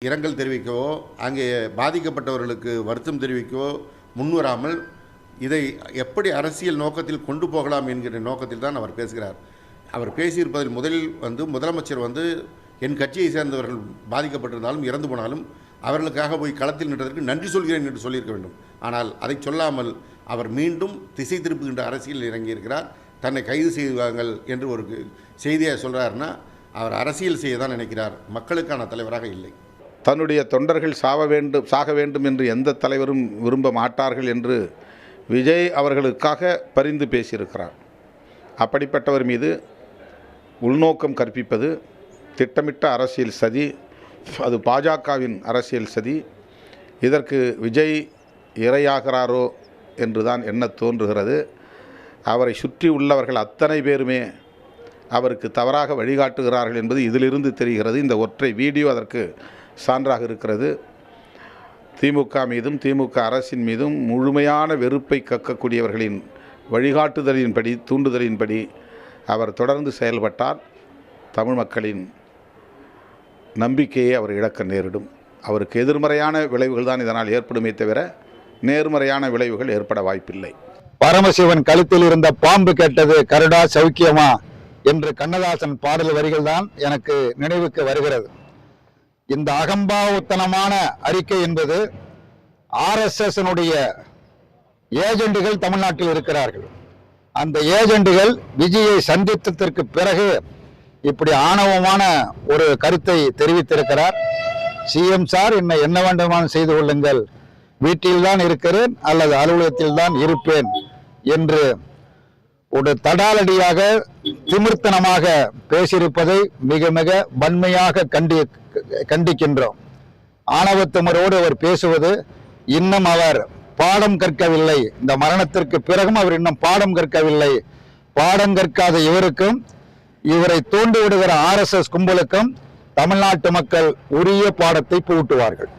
இரங்கல் தெரிவிக்கவோ அங்கே பாதிக்கப்பட்டவர்களுக்கு வருத்தம் தெரிவிக்கவோ முன்வராமல் இதை எப்படி அரசியல் நோக்கத்தில் கொண்டு போகலாம் என்கிற நோக்கத்தில் தான் அவர் பேசுகிறார். அவர் பேசியிருப்பதில் முதலில் முதலமைச்சர் என் கட்சியை சேர்ந்தவர்கள் பாதிக்கப்பட்டிருந்தாலும் இறந்து போனாலும் அவர்களுக்காக போய் களத்தில் நின்றதற்கு நன்றி சொல்கிறேன் என்று சொல்லியிருக்க வேண்டும். ஆனால் அதை சொல்லாமல் அவர் மீண்டும் திசை திருப்புகின்ற அரசியலில் இறங்கியிருக்கிறார். தன்னை கைது செய்வார்கள் என்று ஒரு செய்தியை சொல்கிறார்னா அவர் அரசியல் செய்ய தான் நினைக்கிறார், மக்களுக்கான தலைவராக இல்லை. தன்னுடைய தொண்டர்கள் சாக வேண்டும் என்று எந்த தலைவரும் விரும்ப மாட்டார்கள் என்று விஜய் அவர்களுக்காக பரிந்து பேசியிருக்கிறார். அப்படிப்பட்டவர் மீது உள்நோக்கம் கற்பிப்பது திட்டமிட்ட அரசியல் சதி, அது பாஜகவின் அரசியல் சதி. இதற்கு விஜய் இரையாகிறாரோ என்று தான் எண்ண தோன்றுகிறது. அவரை சுற்றி உள்ளவர்கள் அத்தனை பேருமே அவருக்கு தவறாக வழிகாட்டுகிறார்கள் என்பது இதிலிருந்து தெரிகிறது. இந்த ஒற்றை வீடியோ அதற்கு சான்றாக இருக்கிறது. திமுக மீதும் திமுக அரசின் மீதும் முழுமையான வெறுப்பை கக்கக்கூடியவர்களின் வழிகாட்டுதலின்படி தூண்டுதலின்படி அவர் தொடர்ந்து செயல்பட்டால் தமிழ் மக்களின் நம்பிக்கையை அவர் இழக்க நேரிடும். அவருக்கு எதிர்மறையான விளைவுகள் தான் இதனால் ஏற்படுமே தவிர நேர்மறையான விளைவுகள் ஏற்பட வாய்ப்பில்லை. பரமசிவன் கழுத்தில் இருந்த பாம்பு கேட்டது கருடா சௌக்கியமா என்று கண்ணதாசன் பாடல் வரிகள் தான் எனக்கு நினைவுக்கு வருகிறது. இந்த அகம்பாவுத்தனமான அறிக்கை என்பது RSS ஏஜெண்டுகள் தமிழ்நாட்டில் இருக்கிறார்கள். அந்த ஏஜெண்டுகள் விஜயை சந்தித்ததற்கு பிறகு இப்படி ஆணவமான ஒரு கருத்தை தெரிவித்திருக்கிறார். சிஎம் சார், என்னை என்ன வேண்டுமானும் செய்து கொள்ளுங்கள், வீட்டில்தான் இருக்கிறேன் அல்லது அலுவலகத்தில் தான் இருப்பேன் என்று ஒரு தடாலடியாக திமிர்த்தனமாக பேசியிருப்பதை மிக மிக வன்மையாக கண்டிக்கின்றோம். ஆணவத்திமரோடு அவர் பேசுவது, இன்னும் அவர் பாடம் கற்கவில்லை. இந்த மரணத்திற்கு பிறகும் அவர் இன்னும் பாடம் கற்கவில்லை. பாடம் கற்காத இவருக்கும் இவரை தூண்டி விடுகிற RSS கும்பலுக்கும் தமிழ்நாட்டு மக்கள் உரிய பாடத்தை புகட்டுவார்கள்.